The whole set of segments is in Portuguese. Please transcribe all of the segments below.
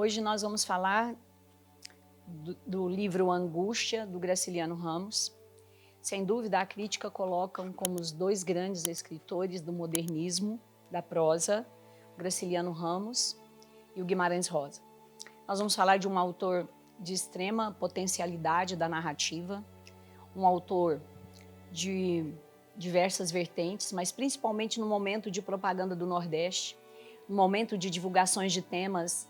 Hoje nós vamos falar do livro Angústia, do Graciliano Ramos. Sem dúvida, a crítica colocam como os dois grandes escritores do modernismo, da prosa, o Graciliano Ramos e o Guimarães Rosa. Nós vamos falar de um autor de extrema potencialidade da narrativa, um autor de diversas vertentes, mas principalmente no momento de propaganda do Nordeste, no momento de divulgações de temas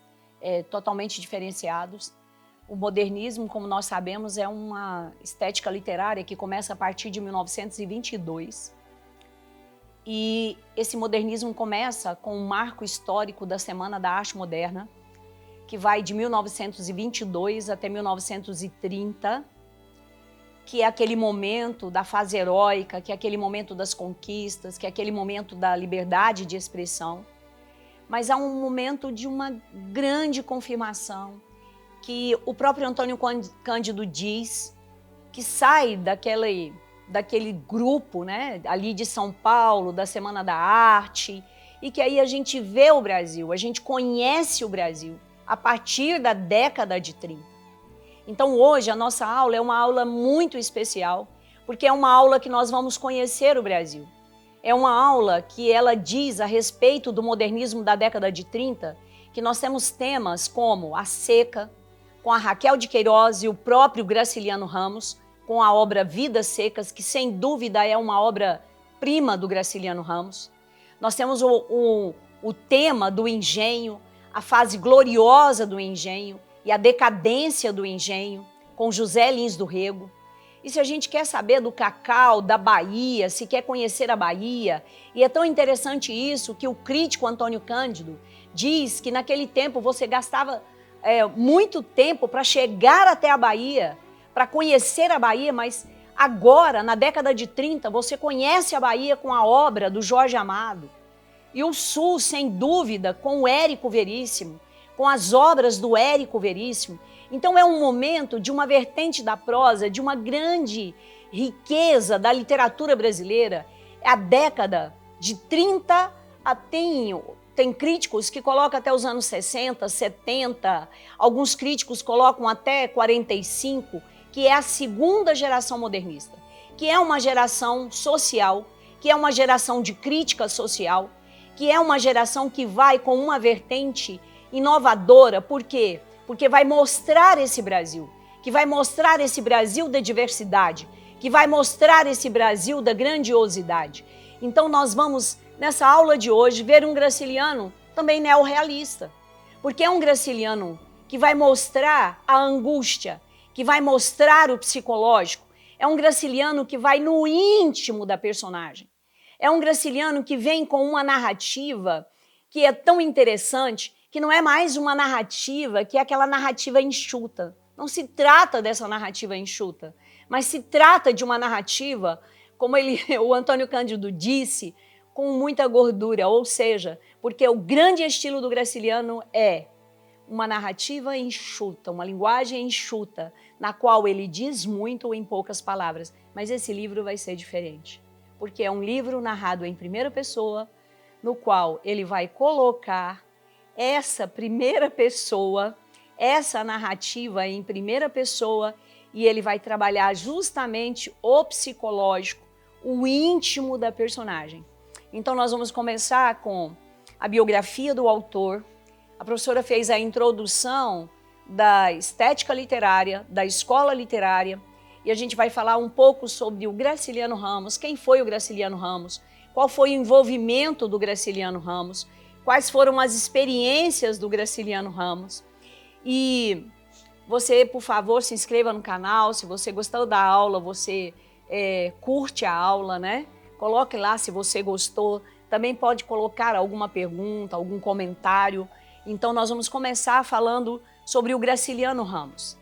totalmente diferenciados. O modernismo, como nós sabemos, é uma estética literária que começa a partir de 1922. E esse modernismo começa com um marco histórico da Semana da Arte Moderna, que vai de 1922 até 1930, que é aquele momento da fase heróica, que é aquele momento das conquistas, que é aquele momento da liberdade de expressão. Mas há um momento de uma grande confirmação, que o próprio Antônio Cândido diz, que sai daquele grupo, né, ali de São Paulo, da Semana da Arte, e que aí a gente vê o Brasil, a gente conhece o Brasil a partir da década de 30. Então hoje a nossa aula é uma aula muito especial, porque é uma aula que nós vamos conhecer o Brasil. É uma aula que ela diz a respeito do modernismo da década de 30, que nós temos temas como a seca, com a Raquel de Queiroz e o próprio Graciliano Ramos, com a obra Vidas Secas, que sem dúvida é uma obra-prima do Graciliano Ramos. Nós temos o tema do engenho, a fase gloriosa do engenho e a decadência do engenho, com José Lins do Rego. E se a gente quer saber do cacau, da Bahia, se quer conhecer a Bahia, e é tão interessante isso que o crítico Antônio Cândido diz que naquele tempo você gastava muito tempo para chegar até a Bahia, para conhecer a Bahia, mas agora, na década de 30, você conhece a Bahia com a obra do Jorge Amado. E o Sul, sem dúvida, com o Érico Veríssimo, com as obras do Érico Veríssimo. Então é um momento de uma vertente da prosa, de uma grande riqueza da literatura brasileira. É a década de 30 tem críticos que colocam até os anos 60, 70, alguns críticos colocam até 45, que é a segunda geração modernista, que é uma geração social, que é uma geração de crítica social, que é uma geração que vai com uma vertente inovadora. Por quê? Porque vai mostrar esse Brasil, que vai mostrar esse Brasil da diversidade, que vai mostrar esse Brasil da grandiosidade. Então nós vamos, nessa aula de hoje, ver um Graciliano também neorrealista, porque é um Graciliano que vai mostrar a angústia, que vai mostrar o psicológico, é um Graciliano que vai no íntimo da personagem, é um Graciliano que vem com uma narrativa que é tão interessante, que não é mais uma narrativa que é aquela narrativa enxuta. Não se trata dessa narrativa enxuta, mas se trata de uma narrativa, como o Antônio Cândido disse, com muita gordura, ou seja, porque o grande estilo do Graciliano é uma narrativa enxuta, uma linguagem enxuta, na qual ele diz muito em poucas palavras. Mas esse livro vai ser diferente, porque é um livro narrado em primeira pessoa, no qual ele vai colocar essa primeira pessoa, essa narrativa em primeira pessoa, e ele vai trabalhar justamente o psicológico, o íntimo da personagem. Então nós vamos começar com a biografia do autor. A professora fez a introdução da estética literária, da escola literária, e a gente vai falar um pouco sobre o Graciliano Ramos, quem foi o Graciliano Ramos, qual foi o envolvimento do Graciliano Ramos, quais foram as experiências do Graciliano Ramos. E você, por favor, se inscreva no canal. Se você gostou da aula, você curte a aula, né? Coloque lá se você gostou. Também pode colocar alguma pergunta, algum comentário. Então nós vamos começar falando sobre o Graciliano Ramos.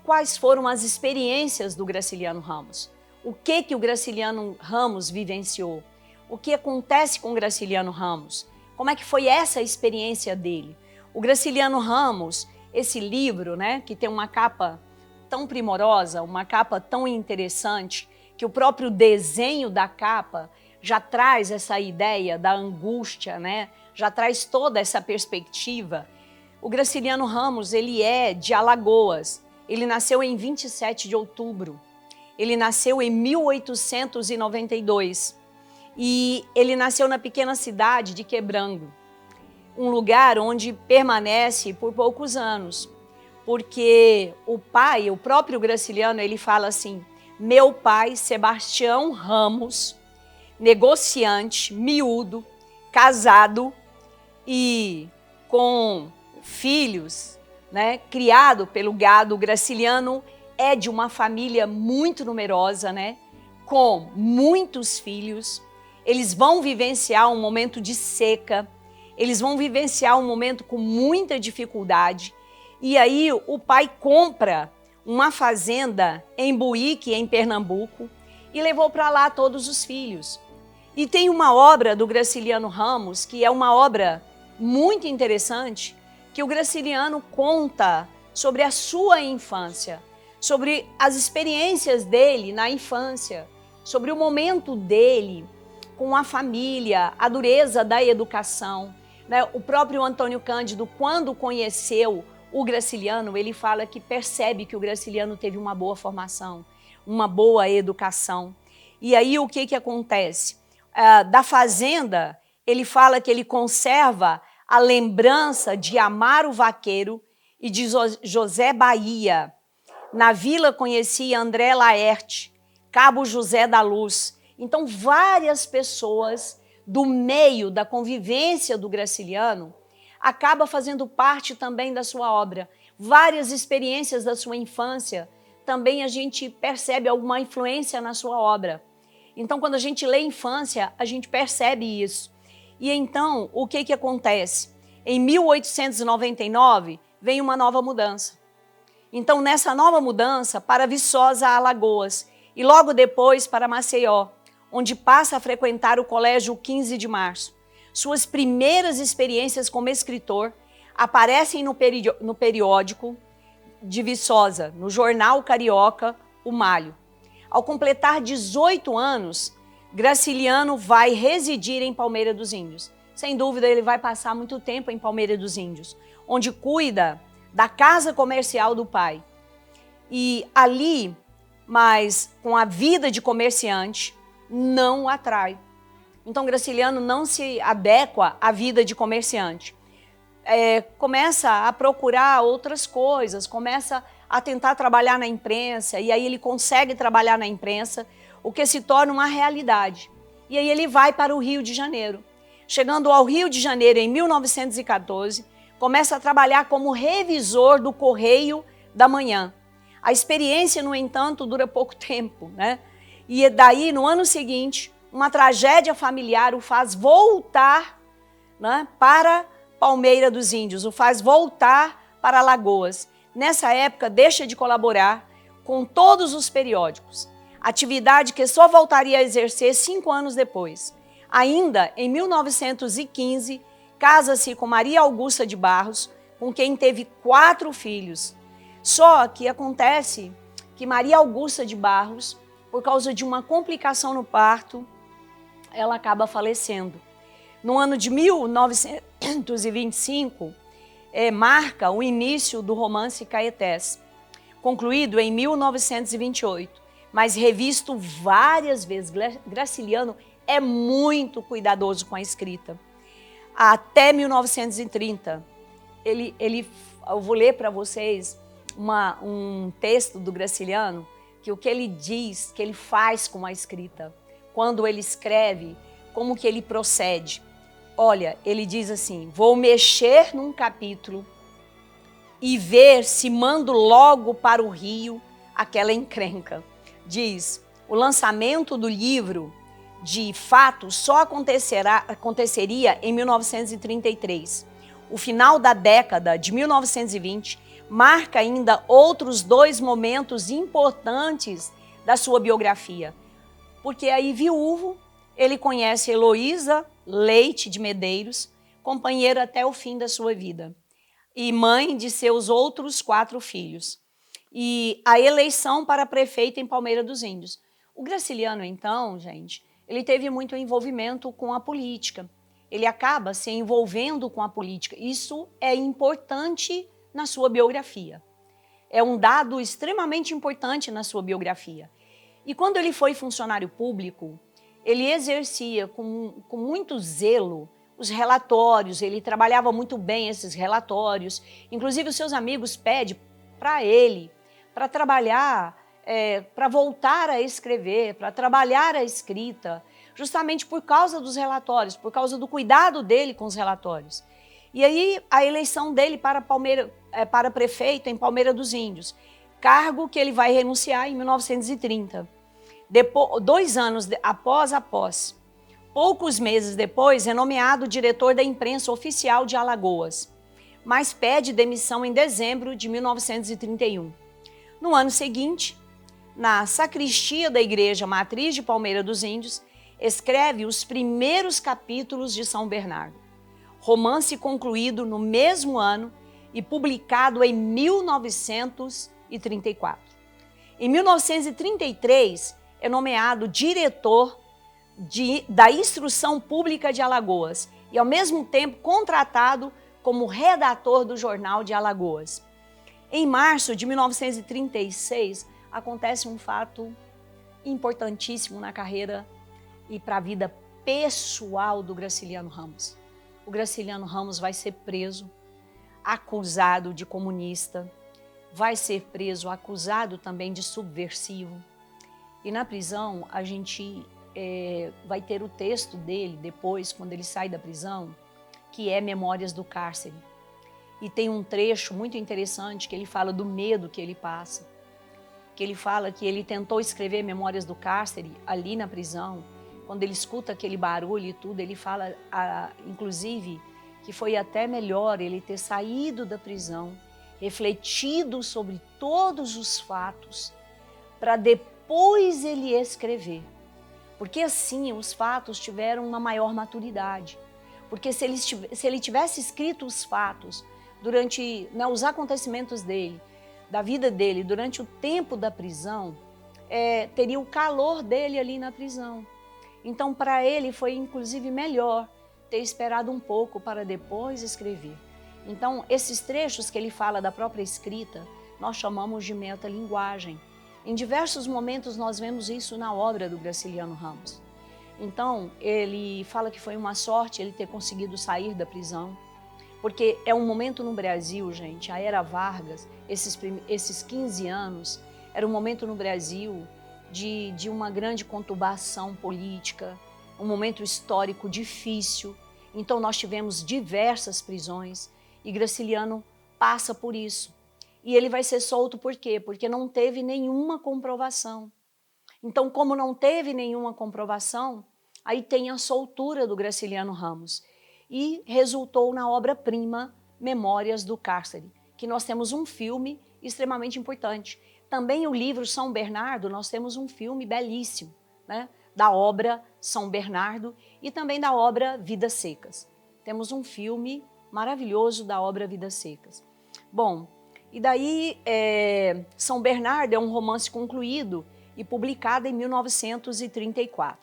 Quais foram as experiências do Graciliano Ramos? O que o Graciliano Ramos vivenciou? O que acontece com o Graciliano Ramos? Como é que foi essa experiência dele? O Graciliano Ramos, esse livro, né, que tem uma capa tão primorosa, uma capa tão interessante, que o próprio desenho da capa já traz essa ideia da angústia, né? Já traz toda essa perspectiva. O Graciliano Ramos, ele é de Alagoas. Ele nasceu em 27 de outubro. Ele nasceu em 1892. E ele nasceu na pequena cidade de Quebrango, um lugar onde permanece por poucos anos, porque o pai, o próprio Graciliano, ele fala assim: meu pai, Sebastião Ramos, negociante, miúdo, casado e com filhos, né, criado pelo gado. Graciliano é de uma família muito numerosa, né, com muitos filhos. Eles vão vivenciar um momento de seca, eles vão vivenciar um momento com muita dificuldade. E aí o pai compra uma fazenda em Buíque, em Pernambuco, e levou para lá todos os filhos. E tem uma obra do Graciliano Ramos, que é uma obra muito interessante, que o Graciliano conta sobre a sua infância, sobre as experiências dele na infância, sobre o momento dele com a família, a dureza da educação, né? O próprio Antônio Cândido, quando conheceu o Graciliano, ele fala que percebe que o Graciliano teve uma boa formação, uma boa educação. E aí o que acontece? Da fazenda, ele fala que ele conserva a lembrança de Amaro Vaqueiro e de José Bahia. Na vila conhecia André Laerte, Cabo José da Luz. Então, várias pessoas do meio da convivência do Graciliano acaba fazendo parte também da sua obra. Várias experiências da sua infância também a gente percebe alguma influência na sua obra. Então, quando a gente lê infância, a gente percebe isso. E então, o que acontece? Em 1899, vem uma nova mudança. Então, nessa nova mudança, para Viçosa, Alagoas, e logo depois para Maceió, onde passa a frequentar o Colégio 15 de Março. Suas primeiras experiências como escritor aparecem no periódico de Viçosa, no jornal carioca, O Malho. Ao completar 18 anos, Graciliano vai residir em Palmeira dos Índios. Sem dúvida, ele vai passar muito tempo em Palmeira dos Índios, onde cuida da casa comercial do pai. E ali, mas com a vida de comerciante, não o atrai. Então, Graciliano não se adequa à vida de comerciante. Começa a procurar outras coisas, começa a tentar trabalhar na imprensa, e aí ele consegue trabalhar na imprensa, o que se torna uma realidade. E aí ele vai para o Rio de Janeiro. Chegando ao Rio de Janeiro em 1914, começa a trabalhar como revisor do Correio da Manhã. A experiência, no entanto, dura pouco tempo, né? E daí, no ano seguinte, uma tragédia familiar o faz voltar, né, para Palmeira dos Índios, o faz voltar para Alagoas. Nessa época, deixa de colaborar com todos os periódicos, atividade que só voltaria a exercer 5 anos depois. Ainda em 1915, casa-se com Maria Augusta de Barros, com quem teve 4 filhos. Só que acontece que Maria Augusta de Barros, por causa de uma complicação no parto, ela acaba falecendo. No ano de 1925, marca o início do romance Caetés, concluído em 1928, mas revisto várias vezes. Graciliano é muito cuidadoso com a escrita. Até 1930, eu vou ler para vocês um texto do Graciliano, que o que ele diz, que ele faz com a escrita, quando ele escreve, como que ele procede. Olha, ele diz assim: vou mexer num capítulo e ver se mando logo para o Rio aquela encrenca. Diz, o lançamento do livro, de fato, só aconteceria em 1933. O final da década de 1920 marca ainda outros 2 momentos importantes da sua biografia. Porque aí, viúvo, ele conhece Heloísa Leite de Medeiros, companheira até o fim da sua vida, e mãe de seus outros 4 filhos. E a eleição para prefeito em Palmeira dos Índios. O Graciliano, então, gente, ele teve muito envolvimento com a política. ele acaba se envolvendo com a política. Isso é importante na sua biografia. É um dado extremamente importante na sua biografia. E quando ele foi funcionário público, ele exercia com muito zelo os relatórios, ele trabalhava muito bem esses relatórios. Inclusive, os seus amigos pedem para ele, para trabalhar, para voltar a escrever, para trabalhar a escrita, justamente por causa dos relatórios, por causa do cuidado dele com os relatórios. E aí, a eleição dele para prefeito em Palmeira dos Índios, cargo que ele vai renunciar em 1930. Depois, 2 anos após, poucos meses depois, é nomeado diretor da imprensa oficial de Alagoas, mas pede demissão em dezembro de 1931. No ano seguinte, na sacristia da Igreja Matriz de Palmeira dos Índios, escreve os primeiros capítulos de São Bernardo, romance concluído no mesmo ano e publicado em 1934. Em 1933, é nomeado diretor da Instrução Pública de Alagoas e, ao mesmo tempo, contratado como redator do Jornal de Alagoas. Em março de 1936, acontece um fato importantíssimo na carreira e para a vida pessoal do Graciliano Ramos. O Graciliano Ramos vai ser preso, acusado de comunista, vai ser preso, acusado também de subversivo. E na prisão, a gente vai ter o texto dele depois, quando ele sai da prisão, que é Memórias do Cárcere. E tem um trecho muito interessante que ele fala do medo que ele passa, que ele fala que ele tentou escrever Memórias do Cárcere ali na prisão. Quando ele escuta aquele barulho e tudo, ele fala, inclusive, que foi até melhor ele ter saído da prisão, refletido sobre todos os fatos, para depois ele escrever. Porque assim os fatos tiveram uma maior maturidade. Porque se ele tivesse escrito os fatos durante os acontecimentos dele, da vida dele, durante o tempo da prisão, teria o calor dele ali na prisão. Então, para ele foi inclusive melhor ter esperado um pouco para depois escrever. Então, esses trechos que ele fala da própria escrita, nós chamamos de metalinguagem. Em diversos momentos nós vemos isso na obra do Graciliano Ramos. Então, ele fala que foi uma sorte ele ter conseguido sair da prisão, porque é um momento no Brasil, gente, a Era Vargas, esses 15 anos, era um momento no Brasil de uma grande conturbação política, um momento histórico difícil. Então, nós tivemos diversas prisões e Graciliano passa por isso. E ele vai ser solto por quê? Porque não teve nenhuma comprovação. Então, como não teve nenhuma comprovação, aí tem a soltura do Graciliano Ramos. E resultou na obra-prima Memórias do Cárcere, que nós temos um filme extremamente importante. Também o livro São Bernardo, nós temos um filme belíssimo, né? Da obra São Bernardo e também da obra Vidas Secas. Temos um filme maravilhoso da obra Vidas Secas. Bom, e daí São Bernardo é um romance concluído e publicado em 1934.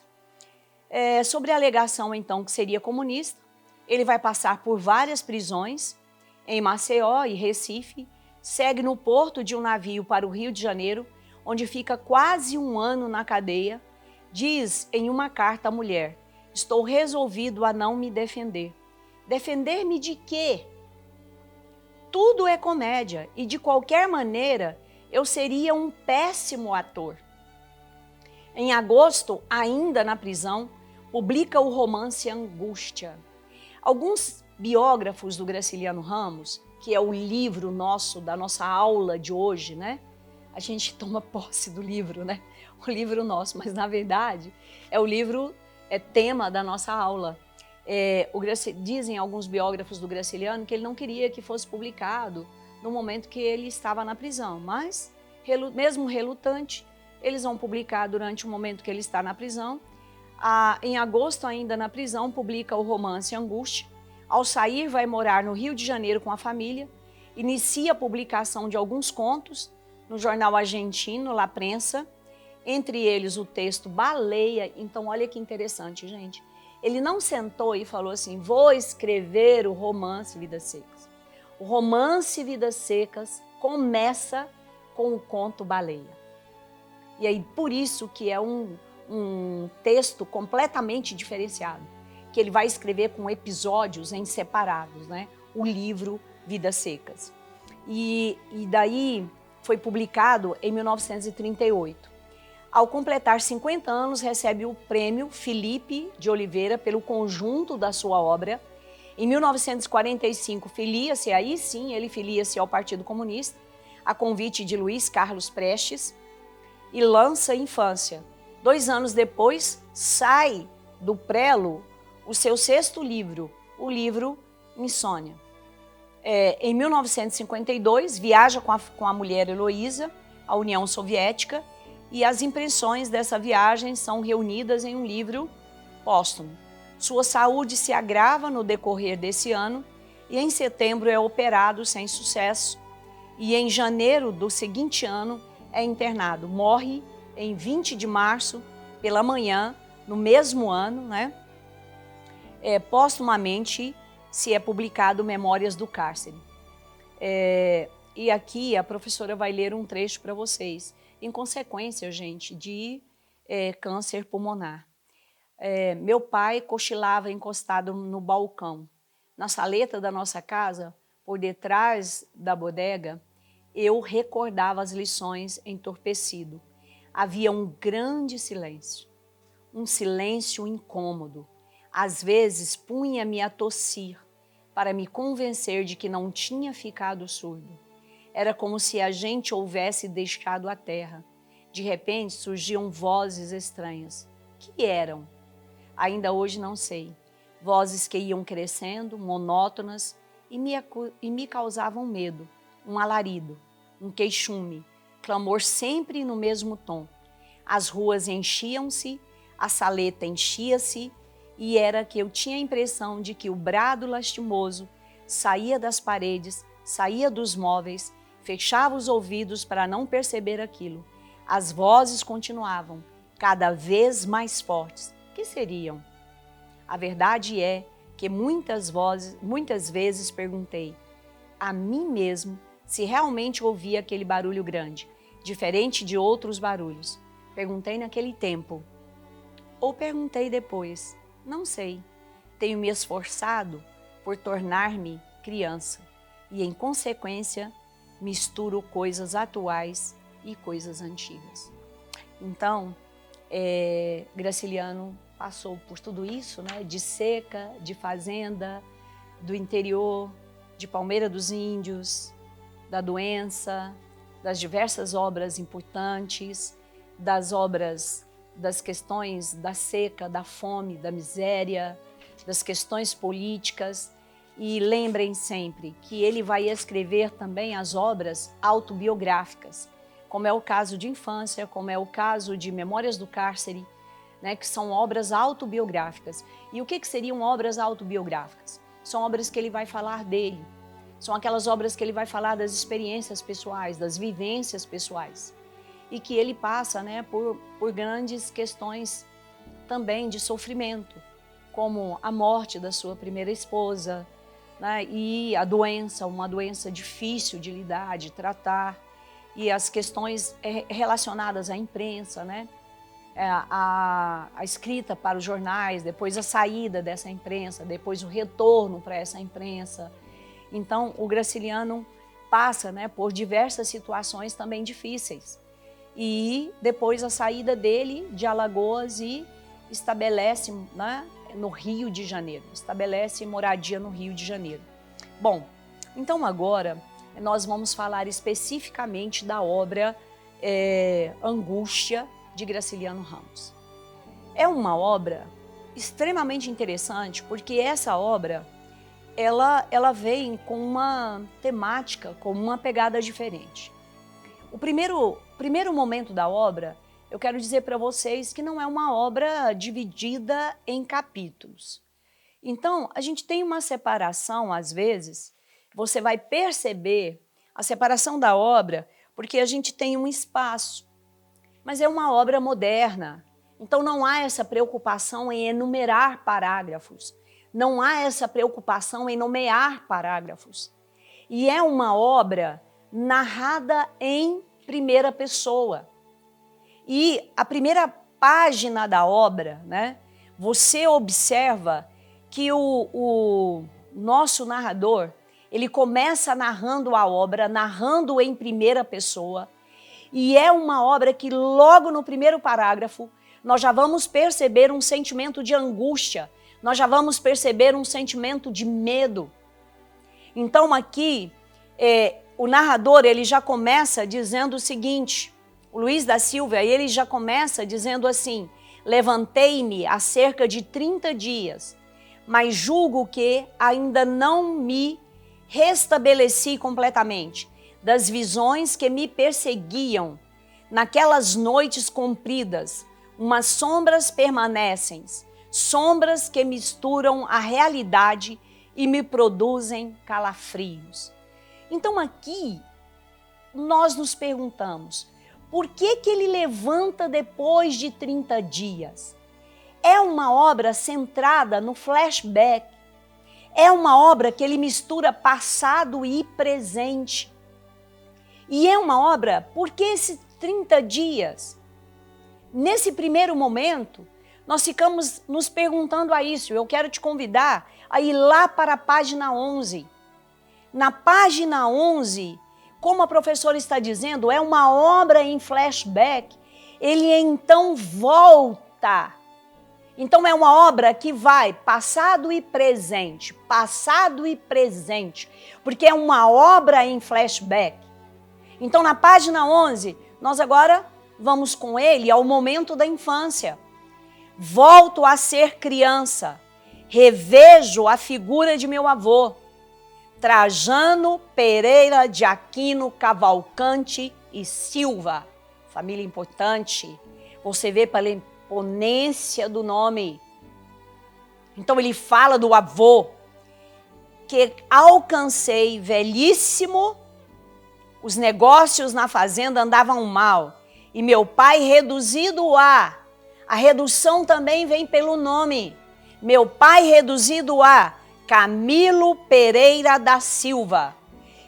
Sobre a alegação, então, que seria comunista, ele vai passar por várias prisões em Maceió e Recife, segue no porto de um navio para o Rio de Janeiro, onde fica quase 1 ano na cadeia. Diz em uma carta à mulher: estou resolvido a não me defender. Defender-me de quê? Tudo é comédia e, de qualquer maneira, eu seria um péssimo ator. Em agosto, ainda na prisão, publica o romance Angústia. Alguns biógrafos do Graciliano Ramos, que é o livro nosso, da nossa aula de hoje, né? A gente toma posse do livro, né? O livro nosso, mas na verdade é o livro, tema da nossa aula. Dizem alguns biógrafos do Graciliano que ele não queria que fosse publicado no momento que ele estava na prisão, mas mesmo relutante, eles vão publicar durante o momento que ele está na prisão. Em agosto, ainda na prisão, publica o romance Angústia. Ao sair, vai morar no Rio de Janeiro com a família, inicia a publicação de alguns contos no jornal argentino La Prensa, entre eles o texto Baleia. Então, olha que interessante, gente. Ele não sentou e falou assim, vou escrever o romance Vidas Secas. O romance Vidas Secas começa com o conto Baleia. E aí, por isso que é um texto completamente diferenciado, que ele vai escrever com episódios em separados, né? O livro Vidas Secas. E daí foi publicado em 1938. Ao completar 50 anos, recebe o prêmio Filipe de Oliveira pelo conjunto da sua obra. Em 1945, filia-se, aí sim, ele filia-se ao Partido Comunista, a convite de Luiz Carlos Prestes, e lança Infância. 2 anos depois, sai do prelo o seu 6º livro, o livro Insônia. Em 1952, viaja com a mulher Heloísa à União Soviética, e as impressões dessa viagem são reunidas em um livro póstumo. Sua saúde se agrava no decorrer desse ano e em setembro é operado sem sucesso e em janeiro do seguinte ano é internado. Morre em 20 de março pela manhã, no mesmo ano, né? Póstumamente se é publicado Memórias do Cárcere. E aqui a professora vai ler um trecho para vocês. Em consequência, gente, de câncer pulmonar. Meu pai cochilava encostado no balcão. Na saleta da nossa casa, por detrás da bodega, eu recordava as lições entorpecido. Havia um grande silêncio, um silêncio incômodo. Às vezes punha-me a tossir para me convencer de que não tinha ficado surdo. Era como se a gente houvesse deixado a terra. De repente surgiam vozes estranhas. Que eram? Ainda hoje não sei. Vozes que iam crescendo, monótonas, e me causavam medo. Um alarido, um queixume, clamor sempre no mesmo tom. As ruas enchiam-se, a saleta enchia-se, e era que eu tinha a impressão de que o brado lastimoso saía das paredes, saía dos móveis, fechava os ouvidos para não perceber aquilo. As vozes continuavam, cada vez mais fortes. Que seriam? A verdade é que muitas vezes perguntei a mim mesmo se realmente ouvia aquele barulho grande, diferente de outros barulhos. Perguntei naquele tempo, ou perguntei depois, não sei. Tenho me esforçado por tornar-me criança e, em consequência, misturo coisas atuais e coisas antigas. Então, Graciliano passou por tudo isso, né? De seca, de fazenda, do interior, de Palmeira dos Índios, da doença, das diversas obras importantes, das questões da seca, da fome, da miséria, das questões políticas. E lembrem sempre que ele vai escrever também as obras autobiográficas, como é o caso de Infância, como é o caso de Memórias do Cárcere, né, que são obras autobiográficas. E o que seriam obras autobiográficas? São obras que ele vai falar dele, são aquelas obras que ele vai falar das experiências pessoais, das vivências pessoais, e que ele passa, né, por grandes questões também de sofrimento, como a morte da sua primeira esposa, né, e a doença, uma doença difícil de lidar, de tratar, e as questões relacionadas à imprensa, né, a escrita para os jornais, depois a saída dessa imprensa, depois o retorno para essa imprensa. Então, o Graciliano passa, né, por diversas situações também difíceis. E depois a saída dele de Alagoas e estabelece, né, no Rio de Janeiro, estabelece moradia no Rio de Janeiro. Bom, então agora nós vamos falar especificamente da obra Angústia, de Graciliano Ramos. É uma obra extremamente interessante porque essa obra ela vem com uma temática, com uma pegada diferente. O primeiro momento da obra, eu quero dizer para vocês que não é uma obra dividida em capítulos. Então, a gente tem uma separação, às vezes, você vai perceber a separação da obra porque a gente tem um espaço. Mas é uma obra moderna, Então não há essa preocupação em enumerar parágrafos, não há essa preocupação em nomear parágrafos. E é uma obra narrada em primeira pessoa. E a primeira página da obra, né, você observa que o nosso narrador, ele começa narrando a obra, narrando em primeira pessoa, e é uma obra que logo no primeiro parágrafo nós já vamos perceber um sentimento de angústia, nós já vamos perceber um sentimento de medo. Então aqui, o narrador ele já começa dizendo o seguinte, o Luiz da Silva, ele já começa dizendo assim: levantei-me há cerca de 30 dias, mas julgo que ainda não me restabeleci completamente das visões que me perseguiam. Naquelas noites compridas, umas sombras permanecem, sombras que misturam a realidade e me produzem calafrios. Então aqui nós nos perguntamos, por que ele levanta depois de 30 dias? É uma obra centrada no flashback. É uma obra que ele mistura passado e presente. E é uma obra, por que esses 30 dias? Nesse primeiro momento, nós ficamos nos perguntando a isso. Eu quero te convidar a ir lá para a página 11. Na página 11, como a professora está dizendo, é uma obra em flashback. Ele então volta. Então é uma obra que vai passado e presente, porque é uma obra em flashback. Então na página 11, nós agora vamos com ele ao momento da infância. Volto a ser criança, revejo a figura de meu avô, Trajano Pereira de Aquino Cavalcante e Silva. Família importante, você vê pela imponência do nome. Então ele fala do avô, que alcancei velhíssimo, os negócios na fazenda andavam mal, e meu pai reduzido a redução também vem pelo nome, meu pai reduzido a Camilo Pereira da Silva,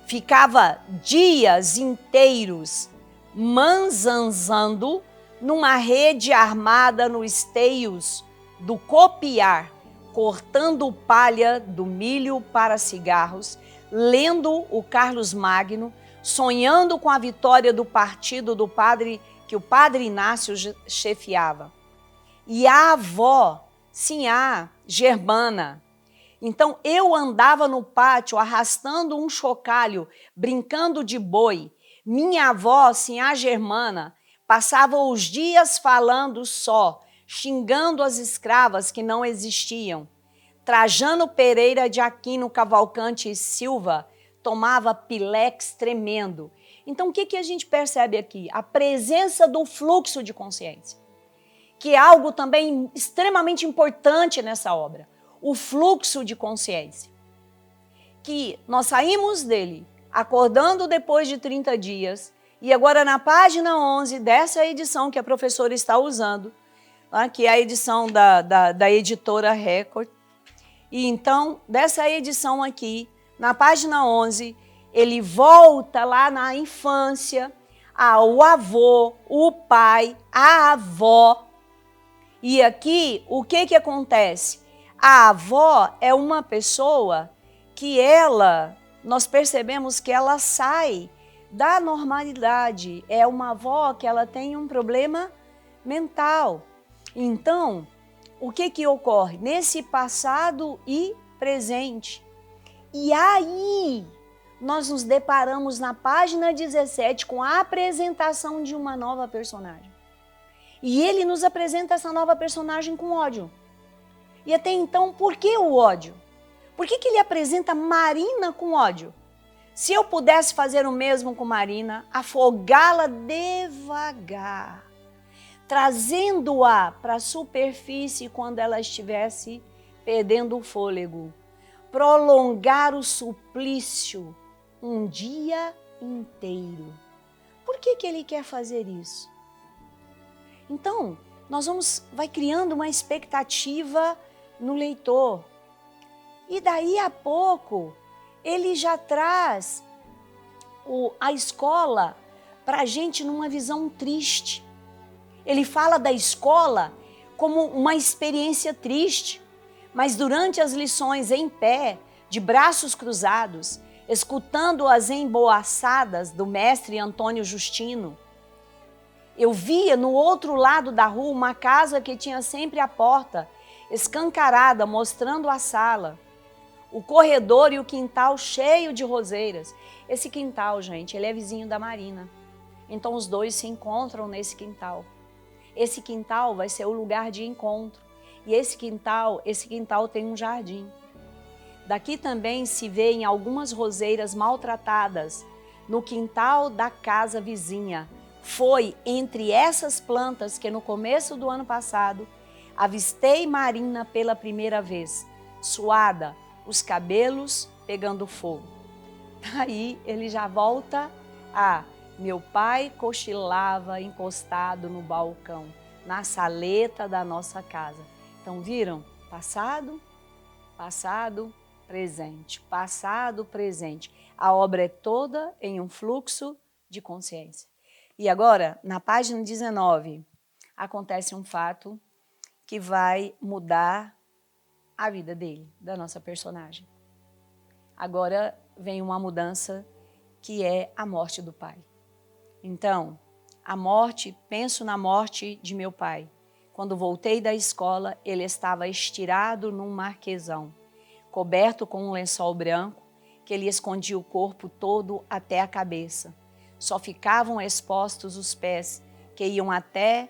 ficava dias inteiros manzanzando numa rede armada nos esteios do copiar, cortando palha do milho para cigarros, lendo o Carlos Magno, sonhando com a vitória do partido do padre, que o padre Inácio chefiava. E a avó, sim, a Germana. Então eu andava no pátio arrastando um chocalho, brincando de boi. Minha avó, sim, a Germana, passava os dias falando só, xingando as escravas que não existiam. Trajano Pereira de Aquino Cavalcante e Silva tomava pilex tremendo. Então o que a gente percebe aqui? A presença do fluxo de consciência, que é algo também extremamente importante nessa obra. O fluxo de consciência, que nós saímos dele acordando depois de 30 dias, e agora na página 11 dessa edição que a professora está usando, que é a edição da editora Record, e então dessa edição aqui, na página 11, ele volta lá na infância, ao avô, o pai, a avó, e aqui o que acontece? A avó é uma pessoa que nós percebemos que ela sai da normalidade. É uma avó que ela tem um problema mental. Então, o que ocorre? Nesse passado e presente. E aí, nós nos deparamos na página 17 com a apresentação de uma nova personagem. E ele nos apresenta essa nova personagem com ódio. E até então, por que o ódio? Por que ele apresenta Marina com ódio? Se eu pudesse fazer o mesmo com Marina, afogá-la devagar, trazendo-a para a superfície quando ela estivesse perdendo o fôlego, prolongar o suplício um dia inteiro. Por que ele quer fazer isso? Então, vai criando uma expectativa no leitor. E daí a pouco, ele já traz a escola para a gente numa visão triste. Ele fala da escola como uma experiência triste, mas durante as lições em pé, de braços cruzados, escutando as emboaçadas do mestre Antônio Justino, eu via no outro lado da rua uma casa que tinha sempre a porta escancarada, mostrando a sala, o corredor e o quintal cheio de roseiras. Esse quintal, gente, ele é vizinho da Marina. Então os dois se encontram nesse quintal. Esse quintal vai ser o lugar de encontro. E esse quintal tem um jardim. Daqui também se vê em algumas roseiras maltratadas no quintal da casa vizinha. Foi entre essas plantas que no começo do ano passado avistei Marina pela primeira vez, suada, os cabelos pegando fogo. Aí ele já volta a: meu pai cochilava encostado no balcão, na saleta da nossa casa. Então viram? Passado, presente, passado, presente. A obra é toda em um fluxo de consciência. E agora, na página 19, acontece um fato que vai mudar a vida dele, da nossa personagem. Agora vem uma mudança que é a morte do pai. Então, penso na morte de meu pai. Quando voltei da escola, ele estava estirado num marquesão, coberto com um lençol branco que lhe escondia o corpo todo até a cabeça. Só ficavam expostos os pés, que iam até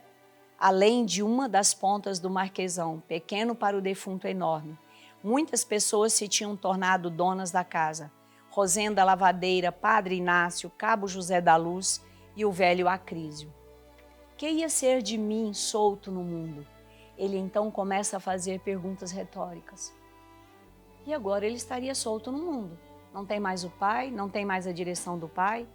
além de uma das pontas do marquesão, pequeno para o defunto enorme. Muitas pessoas se tinham tornado donas da casa. Rosenda Lavadeira, Padre Inácio, Cabo José da Luz e o velho Acrísio. Que ia ser de mim solto no mundo? Ele então começa a fazer perguntas retóricas. E agora ele estaria solto no mundo. Não tem mais o pai, não tem mais a direção do pai.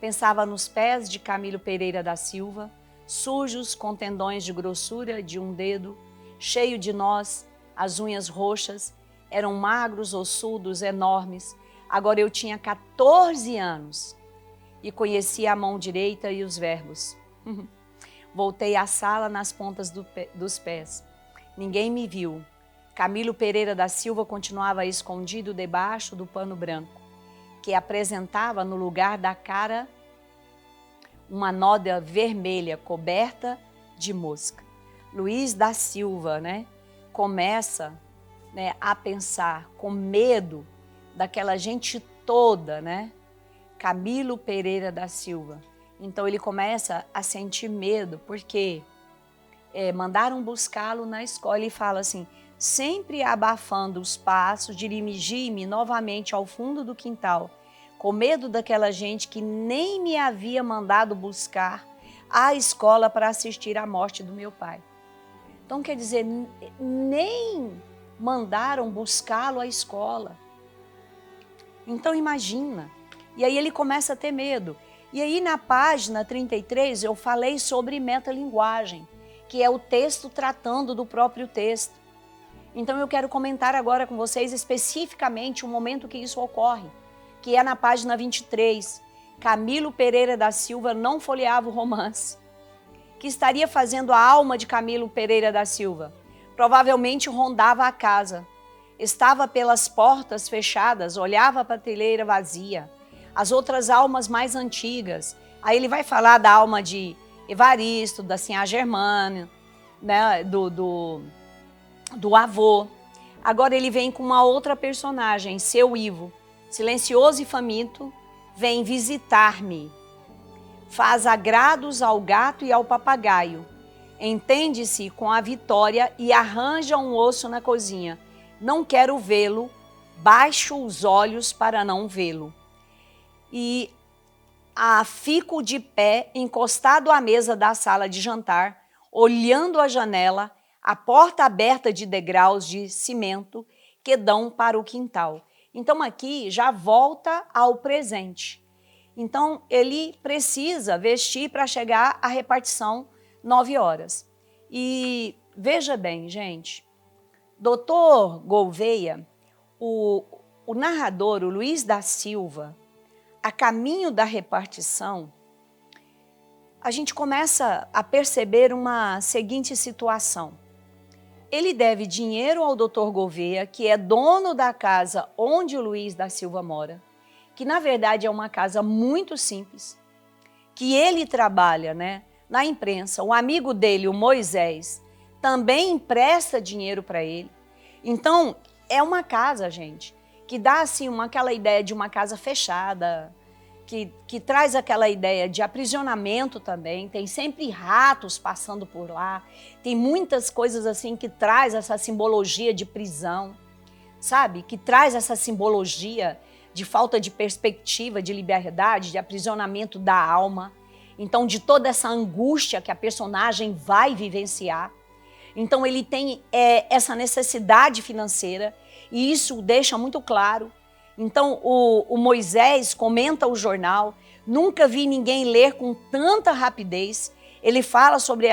Pensava nos pés de Camilo Pereira da Silva, sujos com tendões de grossura de um dedo, cheio de nós, as unhas roxas, eram magros, ossudos, enormes. Agora eu tinha 14 anos e conhecia a mão direita e os verbos. Voltei à sala nas pontas dos pés. Ninguém me viu. Camilo Pereira da Silva continuava escondido debaixo do pano branco, que apresentava no lugar da cara uma nódoa vermelha coberta de mosca. Luiz da Silva, começa, a pensar com medo daquela gente toda, Camilo Pereira da Silva. Então ele começa a sentir medo, porque mandaram buscá-lo na escola e fala assim: sempre abafando os passos, dirigi-me novamente ao fundo do quintal, com medo daquela gente que nem me havia mandado buscar à escola para assistir à morte do meu pai. Então, quer dizer, nem mandaram buscá-lo à escola. Então, imagina. E aí ele começa a ter medo. E aí, na página 33, eu falei sobre metalinguagem, que é o texto tratando do próprio texto. Então, eu quero comentar agora com vocês especificamente o momento que isso ocorre, que é na página 23. Camilo Pereira da Silva não folheava o romance. Que estaria fazendo a alma de Camilo Pereira da Silva? Provavelmente rondava a casa. Estava pelas portas fechadas, olhava a prateleira vazia. As outras almas mais antigas. Aí ele vai falar da alma de Evaristo, da Sinhá Germana, do avô. Agora ele vem com uma outra personagem, seu Ivo, silencioso e faminto, vem visitar-me. Faz agrados ao gato e ao papagaio. Entende-se com a Vitória e arranja um osso na cozinha. Não quero vê-lo, baixo os olhos para não vê-lo. E fico de pé, encostado à mesa da sala de jantar, olhando a janela, a porta aberta de degraus de cimento que dão para o quintal. Então aqui já volta ao presente. Então ele precisa vestir para chegar à repartição 9 horas. E veja bem, gente, Dr. Gouveia, o narrador, o Luiz da Silva, a caminho da repartição, a gente começa a perceber uma seguinte situação. Ele deve dinheiro ao Dr. Gouveia, que é dono da casa onde o Luiz da Silva mora, que na verdade é uma casa muito simples, que ele trabalha, né, na imprensa. O amigo dele, o Moisés, também empresta dinheiro para ele. Então, é uma casa, gente, que dá assim aquela ideia de uma casa fechada, que traz aquela ideia de aprisionamento também. Tem sempre ratos passando por lá, tem muitas coisas assim que traz essa simbologia de prisão, sabe? Que traz essa simbologia de falta de perspectiva, de liberdade, de aprisionamento da alma. Então, de toda essa angústia que a personagem vai vivenciar. Então, ele tem essa necessidade financeira e isso deixa muito claro. Então, o Moisés comenta o jornal, nunca vi ninguém ler com tanta rapidez. Ele fala sobre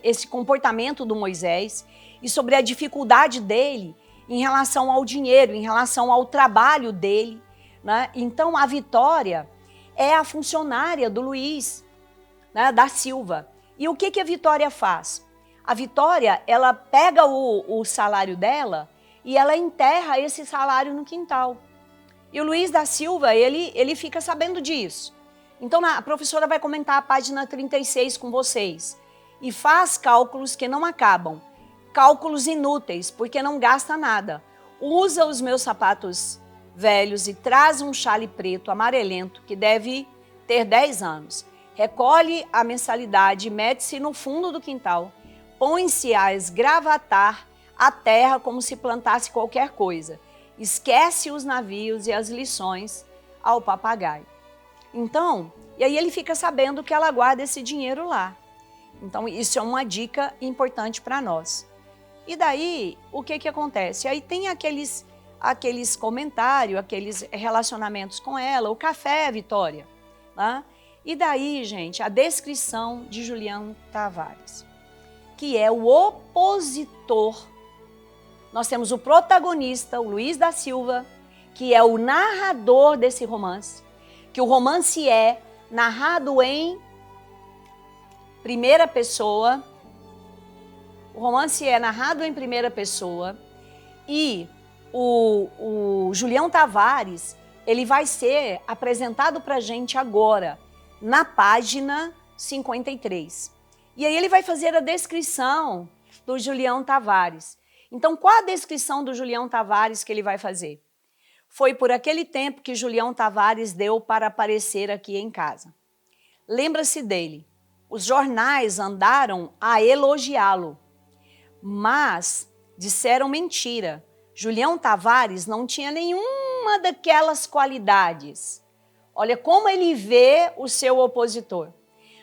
esse comportamento do Moisés e sobre a dificuldade dele em relação ao dinheiro, em relação ao trabalho dele, né? Então, a Vitória é a funcionária do Luiz, né, da Silva. E o que a Vitória faz? A Vitória, ela pega o salário dela e ela enterra esse salário no quintal. E o Luiz da Silva, ele fica sabendo disso. Então, a professora vai comentar a página 36 com vocês. E faz cálculos que não acabam. Cálculos inúteis, porque não gasta nada. Usa os meus sapatos velhos e traz um chale preto amarelento, que deve ter 10 anos. Recolhe a mensalidade, mete-se no fundo do quintal, põe-se a esgravatar a terra como se plantasse qualquer coisa. Esquece os navios e as lições ao papagaio. Então, e aí ele fica sabendo que ela guarda esse dinheiro lá. Então, isso é uma dica importante para nós. E daí, o que acontece? Aí tem aqueles comentários, aqueles relacionamentos com ela, o café, Vitória, né? E daí, gente, a descrição de Julião Tavares, que é o opositor. Nós temos o protagonista, o Luiz da Silva, que é o narrador desse romance, que o romance é narrado em primeira pessoa. O romance é narrado em primeira pessoa e o Julião Tavares, ele vai ser apresentado para a gente agora, na página 53. E aí ele vai fazer a descrição do Julião Tavares. Então, qual a descrição do Julião Tavares que ele vai fazer? Foi por aquele tempo que Julião Tavares deu para aparecer aqui em casa. Lembra-se dele. Os jornais andaram a elogiá-lo, mas disseram mentira. Julião Tavares não tinha nenhuma daquelas qualidades. Olha como ele vê o seu opositor.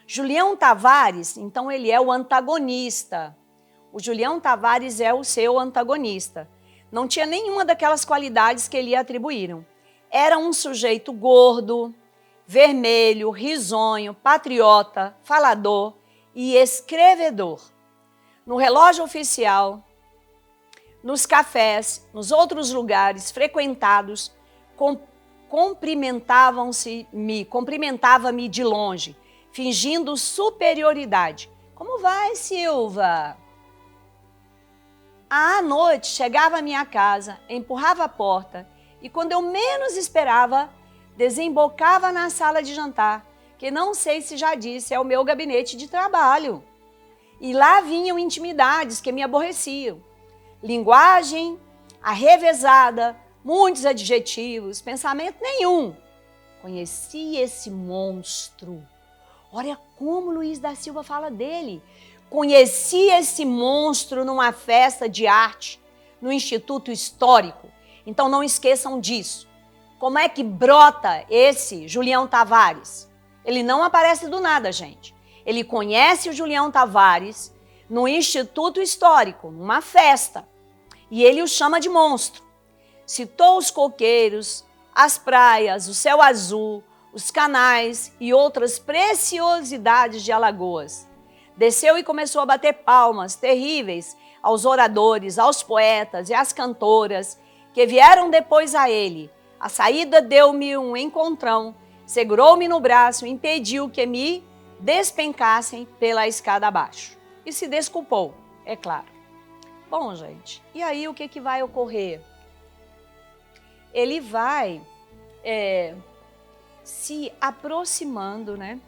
Julião Tavares, então, ele é o antagonista. O Julião Tavares é o seu antagonista. Não tinha nenhuma daquelas qualidades que lhe atribuíram. Era um sujeito gordo, vermelho, risonho, patriota, falador e escrevedor. No relógio oficial, nos cafés, nos outros lugares frequentados, cumprimentava-me de longe, fingindo superioridade. Como vai, Silva? À noite, chegava à minha casa, empurrava a porta e, quando eu menos esperava, desembocava na sala de jantar, que não sei se já disse, é o meu gabinete de trabalho. E lá vinham intimidades que me aborreciam. Linguagem arrevezada, muitos adjetivos, pensamento nenhum. Conheci esse monstro. Olha como Luiz da Silva fala dele. Conheci esse monstro numa festa de arte, no Instituto Histórico. Então não esqueçam disso. Como é que brota esse Julião Tavares? Ele não aparece do nada, gente. Ele conhece o Julião Tavares no Instituto Histórico, numa festa. E ele o chama de monstro. Citou os coqueiros, as praias, o céu azul, os canais e outras preciosidades de Alagoas. desceu e começou a bater palmas terríveis aos oradores, aos poetas e às cantoras que vieram depois a ele. A saída deu-me um encontrão, segurou-me no braço e impediu que me despencassem pela escada abaixo. E se desculpou, é claro. Bom, gente, e aí o que vai ocorrer? Ele vai se aproximando, né,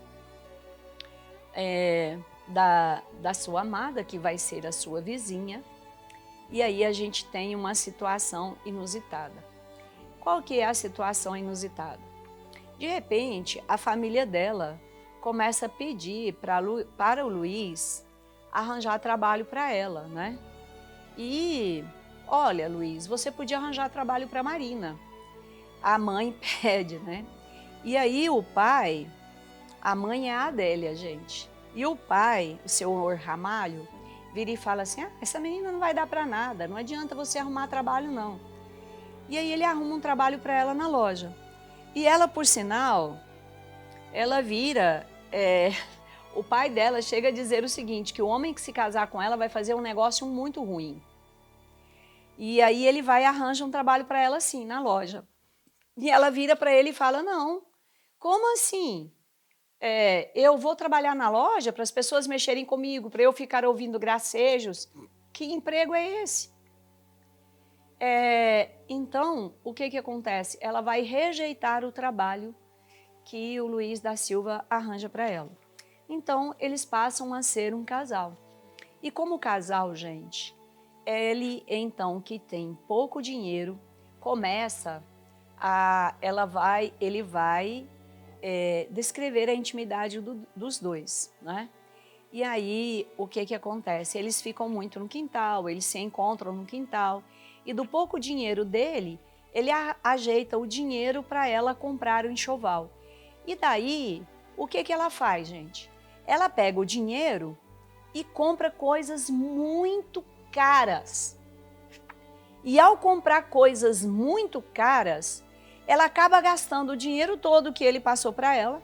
da sua amada, que vai ser a sua vizinha, e aí a gente tem uma situação inusitada. Qual que é a situação inusitada? De repente, a família dela começa a pedir para o Luiz arranjar trabalho para ela, né? E, olha, Luiz, você podia arranjar trabalho para Marina. A mãe pede, né? E aí o pai, a mãe é a Adélia, gente. E o pai, o senhor Ramalho, vira e fala assim, essa menina não vai dar para nada, não adianta você arrumar trabalho não. E aí ele arruma um trabalho para ela na loja. E ela, por sinal, ela vira... o pai dela chega a dizer o seguinte, que o homem que se casar com ela vai fazer um negócio muito ruim. E aí ele vai e arranja um trabalho para ela assim, na loja. E ela vira para ele e fala, não, como assim? Eu vou trabalhar na loja para as pessoas mexerem comigo, para eu ficar ouvindo gracejos? Que emprego é esse? Então, o que acontece? Ela vai rejeitar o trabalho que o Luiz da Silva arranja para ela. Então, eles passam a ser um casal. E como casal, gente, ele, então, que tem pouco dinheiro, ele vai descrever a intimidade dos dois, né? E aí, o que acontece? Eles ficam muito no quintal, eles se encontram no quintal, e do pouco dinheiro dele, ele ajeita o dinheiro para ela comprar o enxoval. E daí, o que ela faz, gente? Ela pega o dinheiro e compra coisas muito caras. E ao comprar coisas muito caras, ela acaba gastando o dinheiro todo que ele passou para ela.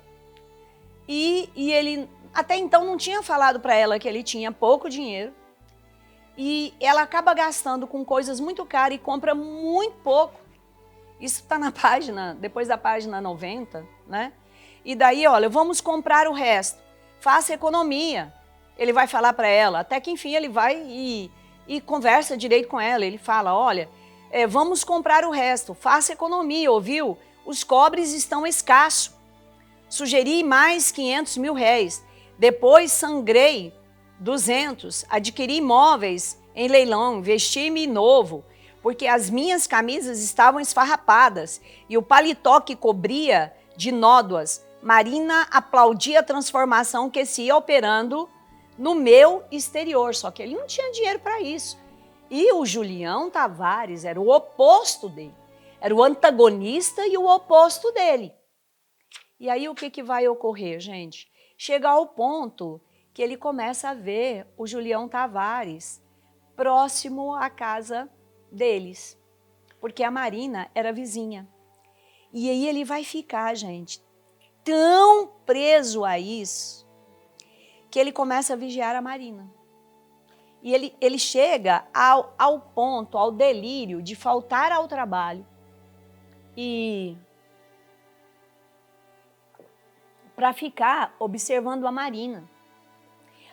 E ele até então não tinha falado para ela que ele tinha pouco dinheiro. E ela acaba gastando com coisas muito caras e compra muito pouco. Isso está na página, depois da página 90, né? E daí, olha, vamos comprar o resto. Faça economia. Ele vai falar para ela, até que enfim ele vai e conversa direito com ela. Ele fala, olha, vamos comprar o resto, faça economia, ouviu? Os cobres estão escassos. Sugeri mais 500 mil réis. Depois sangrei 200, adquiri imóveis em leilão, vesti-me novo, porque as minhas camisas estavam esfarrapadas e o paletó que cobria de nódoas. Marina aplaudia a transformação que se ia operando no meu exterior, só que ele não tinha dinheiro para isso. E o Julião Tavares era o oposto dele, era o antagonista e o oposto dele. E aí o que vai ocorrer, gente? Chega ao ponto que ele começa a ver o Julião Tavares próximo à casa deles, porque a Marina era vizinha. E aí ele vai ficar, gente, tão preso a isso, que ele começa a vigiar a Marina. E ele chega ao ponto, ao delírio de faltar ao trabalho e para ficar observando a Marina,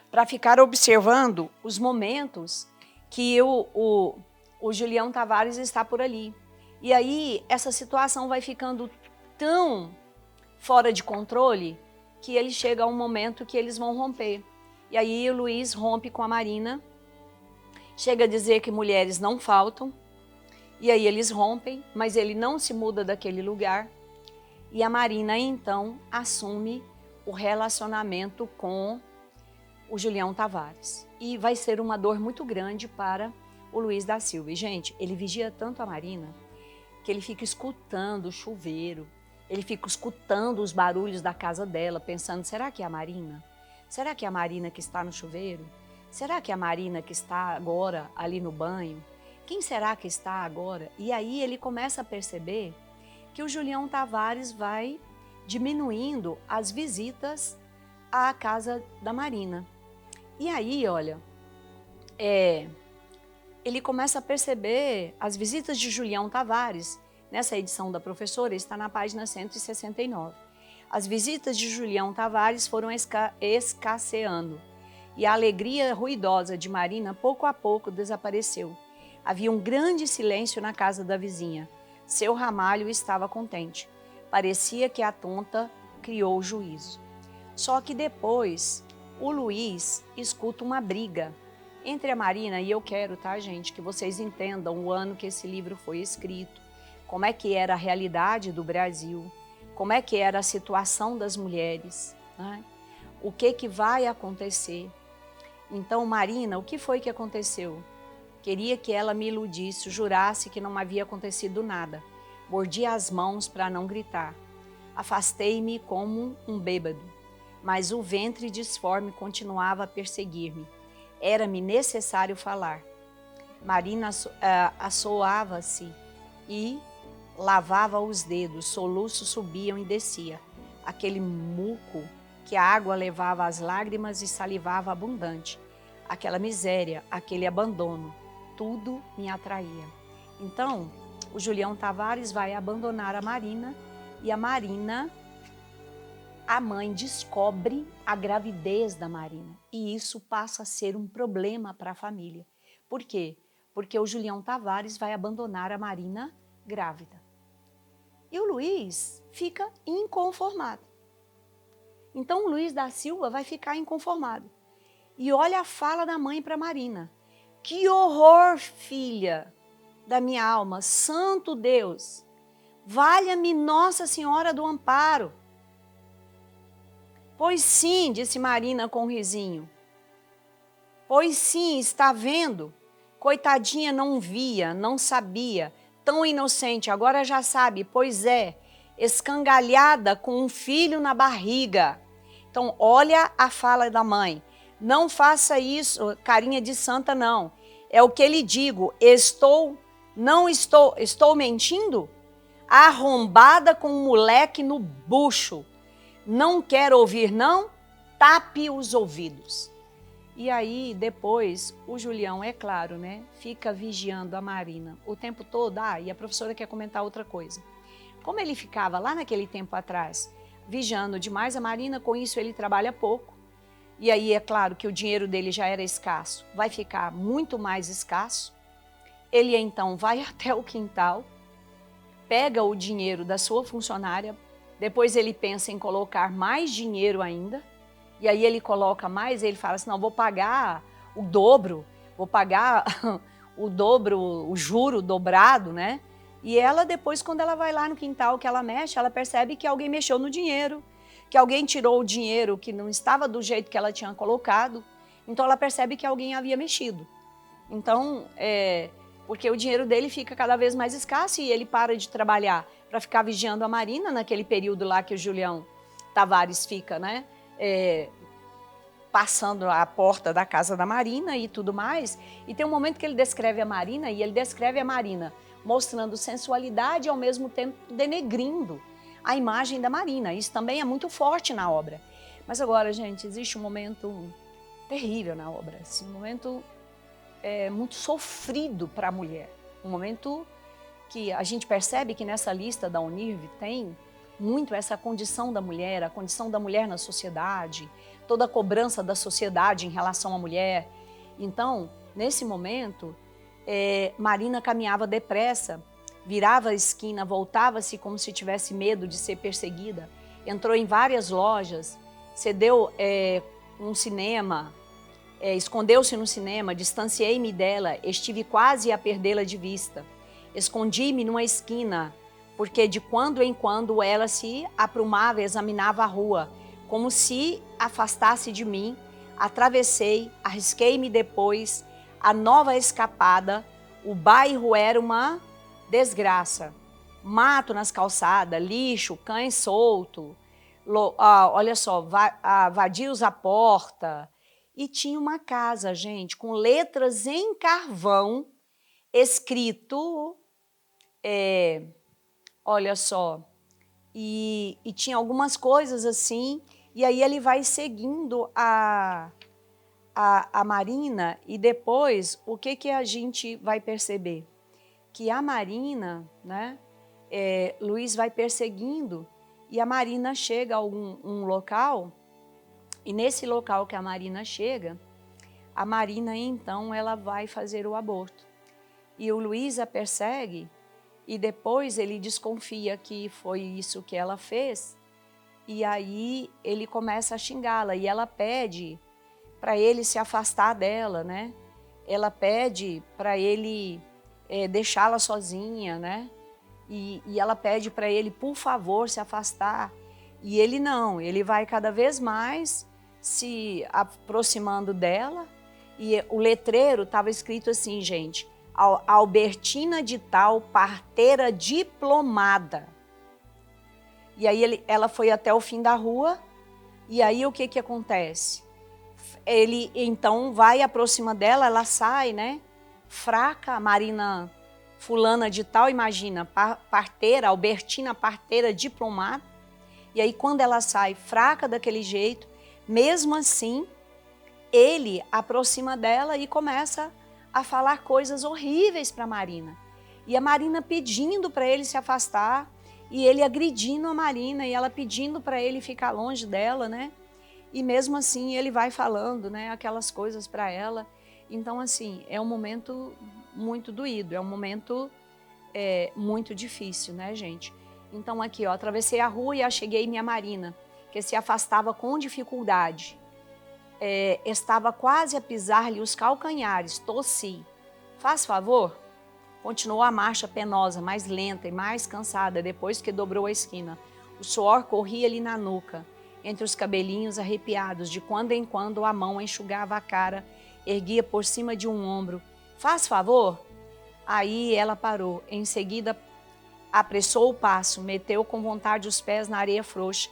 para ficar observando os momentos que o Julião Tavares está por ali. E aí essa situação vai ficando tão fora de controle que ele chega a um momento que eles vão romper. E aí o Luiz rompe com a Marina, chega a dizer que mulheres não faltam, e aí eles rompem, mas ele não se muda daquele lugar. E a Marina, então, assume o relacionamento com o Julião Tavares. E vai ser uma dor muito grande para o Luiz da Silva. E, gente, ele vigia tanto a Marina que ele fica escutando o chuveiro, ele fica escutando os barulhos da casa dela, pensando, será que é a Marina? Será que é a Marina que está no chuveiro? Será que é a Marina que está agora ali no banho? Quem será que está agora? E aí ele começa a perceber que o Julião Tavares vai diminuindo as visitas à casa da Marina. E aí, olha, ele começa a perceber as visitas de Julião Tavares. Nessa edição da professora, está na página 169. As visitas de Julião Tavares foram escasseando e a alegria ruidosa de Marina pouco a pouco desapareceu. Havia um grande silêncio na casa da vizinha. Seu Ramalho estava contente. Parecia que a tonta criou juízo. Só que depois, o Luiz escuta uma briga entre a Marina, e eu quero, tá, gente, que vocês entendam o ano que esse livro foi escrito, como é que era a realidade do Brasil, como é que era a situação das mulheres, né? O que vai acontecer. Então, Marina, o que foi que aconteceu? Queria que ela me iludisse, jurasse que não havia acontecido nada. Mordi as mãos para não gritar. Afastei-me como um bêbado, mas o ventre disforme continuava a perseguir-me. Era-me necessário falar. Marina assoava-se e lavava os dedos, soluços subiam e descia. Aquele muco que a água levava às lágrimas e salivava abundante. Aquela miséria, aquele abandono, tudo me atraía. Então, o Julião Tavares vai abandonar a Marina e a Marina, a mãe descobre a gravidez da Marina e isso passa a ser um problema para a família. Por quê? Porque o Julião Tavares vai abandonar a Marina grávida. E o Luiz fica inconformado. Então o Luiz da Silva vai ficar inconformado. E olha a fala da mãe para Marina. Que horror, filha da minha alma, santo Deus, valha-me Nossa Senhora do Amparo. Pois sim, disse Marina com um risinho. Pois sim, está vendo? Coitadinha não via, não sabia, tão inocente, agora já sabe, pois é, escangalhada com um filho na barriga. Então, olha a fala da mãe. Não faça isso, carinha de santa, não. É o que lhe digo, estou mentindo? Arrombada com um moleque no bucho. Não quer ouvir, não? Tape os ouvidos. E aí, depois, o Julião, é claro, né, fica vigiando a Marina o tempo todo. E a professora quer comentar outra coisa. Como ele ficava lá naquele tempo atrás, vigiando demais a Marina, com isso ele trabalha pouco. E aí, é claro que o dinheiro dele já era escasso, vai ficar muito mais escasso. Ele, então, vai até o quintal, pega o dinheiro da sua funcionária, depois ele pensa em colocar mais dinheiro ainda, e aí ele coloca mais, ele fala assim, não, vou pagar o dobro, vou pagar o dobro, o juro dobrado, né? E ela depois, quando ela vai lá no quintal, que ela mexe, ela percebe que alguém mexeu no dinheiro, que alguém tirou o dinheiro que não estava do jeito que ela tinha colocado, então ela percebe que alguém havia mexido. Então, porque o dinheiro dele fica cada vez mais escasso e ele para de trabalhar para ficar vigiando a Marina naquele período lá que o Julião Tavares fica, né? Passando a porta da casa da Marina e tudo mais. E tem um momento que ele descreve a Marina e ele descreve a Marina mostrando sensualidade e ao mesmo tempo denegrindo a imagem da Marina. Isso também é muito forte na obra. Mas agora, gente, existe um momento terrível na obra, esse momento muito sofrido para a mulher. Um momento que a gente percebe que nessa lista da Unirv tem muito essa condição da mulher, a condição da mulher na sociedade, toda a cobrança da sociedade em relação à mulher. Então, nesse momento, Marina caminhava depressa, virava a esquina, voltava-se como se tivesse medo de ser perseguida, entrou em várias lojas, cedeu um cinema, escondeu-se no cinema, distanciei-me dela, estive quase a perdê-la de vista. Escondi-me numa esquina, porque de quando em quando ela se aprumava e examinava a rua, como se afastasse de mim. Atravessei, arrisquei-me depois, a nova escapada. O bairro era uma desgraça. Mato nas calçadas, lixo, cães soltos, olha só, vadios à porta. E tinha uma casa, gente, com letras em carvão, escrito, olha só, e tinha algumas coisas assim, e aí ele vai seguindo a a Marina, e depois, o que a gente vai perceber? Que a Marina, né, Luiz vai perseguindo, e a Marina chega a um local, e nesse local que a Marina chega, a Marina, então, ela vai fazer o aborto. E o Luiz a persegue, e depois ele desconfia que foi isso que ela fez, e aí ele começa a xingá-la, e ela pede para ele se afastar dela, né? Ela pede para ele deixá-la sozinha, né? E ela pede para ele, por favor, se afastar. E ele não, ele vai cada vez mais se aproximando dela. E o letreiro estava escrito assim, gente, Albertina de Tal, parteira diplomada. E aí ela foi até o fim da rua, e aí o que acontece? Ele então vai, aproxima dela, ela sai, né? Fraca, a Marina fulana de tal, imagina, parteira, Albertina parteira diplomada. E aí quando ela sai fraca daquele jeito, mesmo assim, ele aproxima dela e começa a falar coisas horríveis para a Marina. E a Marina pedindo para ele se afastar, e ele agredindo a Marina, e ela pedindo para ele ficar longe dela, né? E mesmo assim ele vai falando, né, aquelas coisas para ela. Então, assim, é um momento muito doído, é um momento muito difícil, né, gente? Então aqui, ó, atravessei a rua e acheguei minha Marina, que se afastava com dificuldade. Estava quase a pisar-lhe os calcanhares, tossi. Faz favor? Continuou a marcha penosa, mais lenta e mais cansada depois que dobrou a esquina. O suor corria-lhe na nuca, entre os cabelinhos arrepiados. De quando em quando a mão enxugava a cara, erguia por cima de um ombro. Faz favor? Aí ela parou. Em seguida, apressou o passo, meteu com vontade os pés na areia frouxa.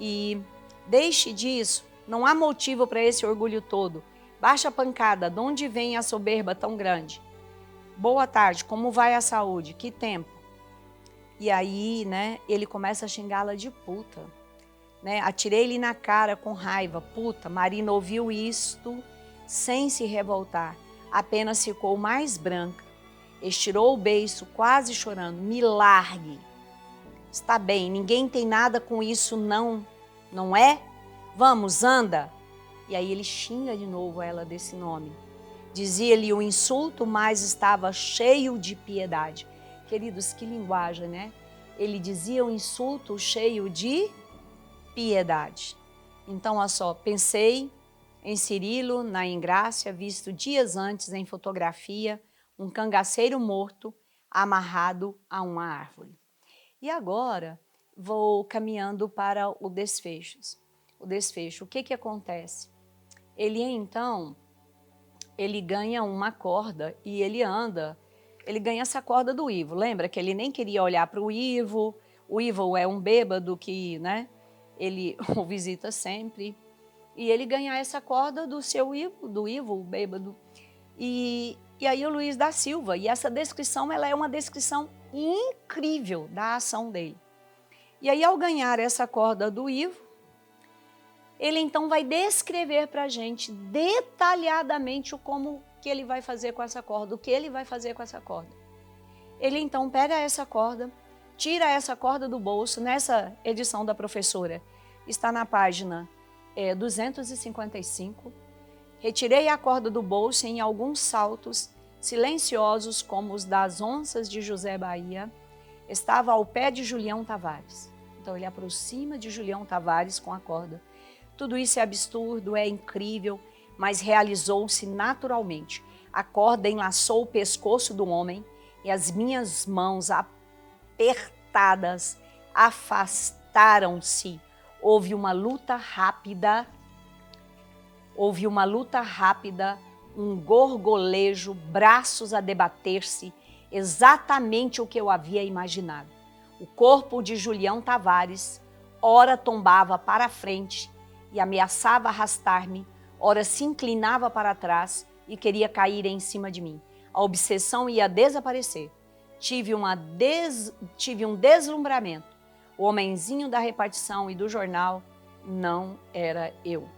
E deixe disso, não há motivo para esse orgulho todo. Baixa a pancada, de onde vem a soberba tão grande? Boa tarde, como vai a saúde? Que tempo? E aí, né, ele começa a xingá-la de puta. Né? Atirei-lhe na cara com raiva. Puta, Marina ouviu isto sem se revoltar. Apenas ficou mais branca. Estirou o beiço, quase chorando. Me largue. Está bem, ninguém tem nada com isso não, não é? Vamos, anda. E aí ele xinga de novo ela desse nome. Dizia-lhe o insulto, mas estava cheio de piedade. Queridos, que linguagem, né? Ele dizia o insulto cheio de piedade. Então, olha só, pensei em Cirilo, na Engrácia, visto dias antes em fotografia, um cangaceiro morto amarrado a uma árvore. E agora vou caminhando para o desfecho. O que acontece? Ele então, ele ganha uma corda e ele anda, ele ganha essa corda do Ivo. Lembra que ele nem queria olhar para o Ivo é um bêbado que, né, ele o visita sempre. E ele ganha essa corda do seu Ivo, do Ivo, o bêbado. E aí o Luiz da Silva, e essa descrição, ela é uma descrição incrível da ação dele. E aí, ao ganhar essa corda do Ivo, ele então vai descrever para a gente detalhadamente como que ele vai fazer com essa corda, o que ele vai fazer com essa corda. Ele então pega essa corda, tira essa corda do bolso. Nessa edição da professora, está na página 255. Retirei a corda do bolso em alguns saltos silenciosos como os das onças de José Bahia. Estava ao pé de Julião Tavares. Então ele aproxima de Julião Tavares com a corda. Tudo isso é absurdo, é incrível, mas realizou-se naturalmente. A corda enlaçou o pescoço do homem e as minhas mãos apertadas afastaram-se. Houve uma luta rápida, um gorgolejo, braços a debater-se, exatamente o que eu havia imaginado. O corpo de Julião Tavares, ora tombava para a frente e ameaçava arrastar-me, ora se inclinava para trás e queria cair em cima de mim. A obsessão ia desaparecer. Tive um deslumbramento. O homenzinho da repartição e do jornal não era eu.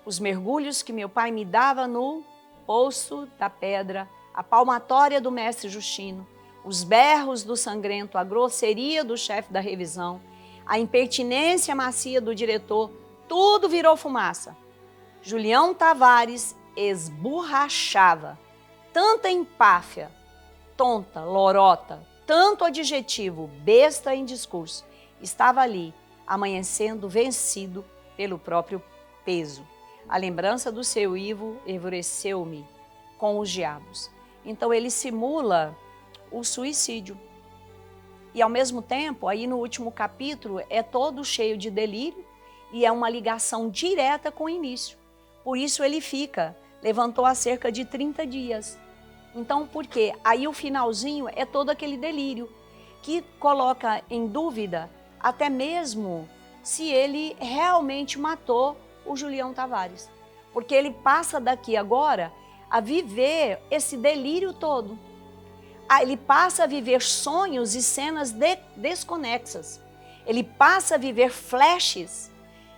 os mergulhos que meu pai me dava no poço da pedra, a palmatória do mestre Justino, os berros do sangrento, a grosseria do chefe da revisão, a impertinência macia do diretor, tudo virou fumaça. Julião Tavares esborrachava. Tanta empáfia, tonta, lorota, tanto adjetivo, besta em discurso, estava ali, amanhecendo vencido pelo próprio peso. A lembrança do seu Ivo enfureceu-me com os diabos. Então ele simula o suicídio. E ao mesmo tempo, aí no último capítulo, é todo cheio de delírio e é uma ligação direta com o início. Por isso ele levantou há cerca de 30 dias. Então, por quê? Aí o finalzinho é todo aquele delírio que coloca em dúvida até mesmo se ele realmente matou o Julião Tavares. Porque ele passa daqui agora a viver esse delírio todo. Ele passa a viver sonhos e cenas desconexas. Ele passa a viver flashes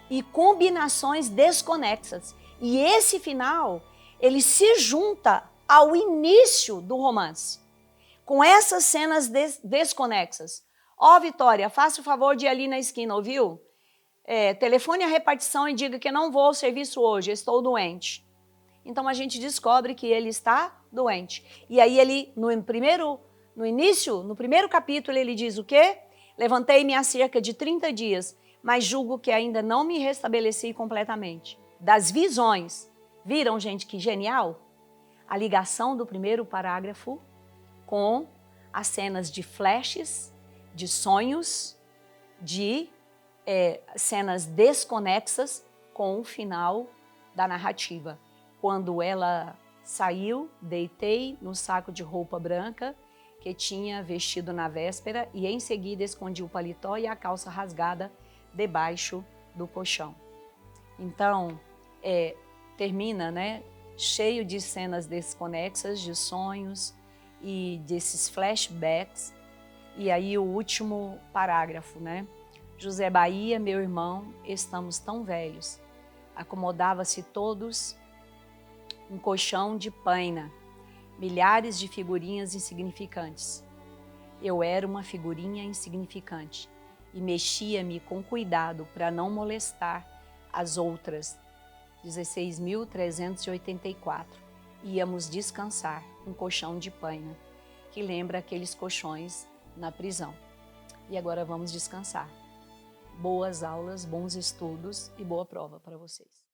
e combinações desconexas. E esse final, ele se junta ao início do romance, com essas cenas desconexas. Ó, Vitória, faça o favor de ir ali na esquina, ouviu? Telefone a repartição e diga que não vou ao serviço hoje, estou doente. Então a gente descobre que ele está doente. E aí ele, no primeiro capítulo, ele diz o quê? Levantei-me há cerca de 30 dias, mas julgo que ainda não me restabeleci completamente. Das visões. Viram, gente, que genial? A ligação do primeiro parágrafo com as cenas de flashes, de sonhos, de cenas desconexas com o final da narrativa. Quando ela saiu, deitei no saco de roupa branca que tinha vestido na véspera e em seguida escondi o paletó e a calça rasgada debaixo do colchão. Então, termina, né, cheio de cenas desconexas, de sonhos e desses flashbacks. E aí o último parágrafo, né? José Bahia, meu irmão, estamos tão velhos. Acomodava-se todos um colchão de paina, milhares de figurinhas insignificantes. Eu era uma figurinha insignificante e mexia-me com cuidado para não molestar as outras 16.384. Íamos descansar, um colchão de paina, que lembra aqueles colchões na prisão. E agora vamos descansar. Boas aulas, bons estudos e boa prova para vocês.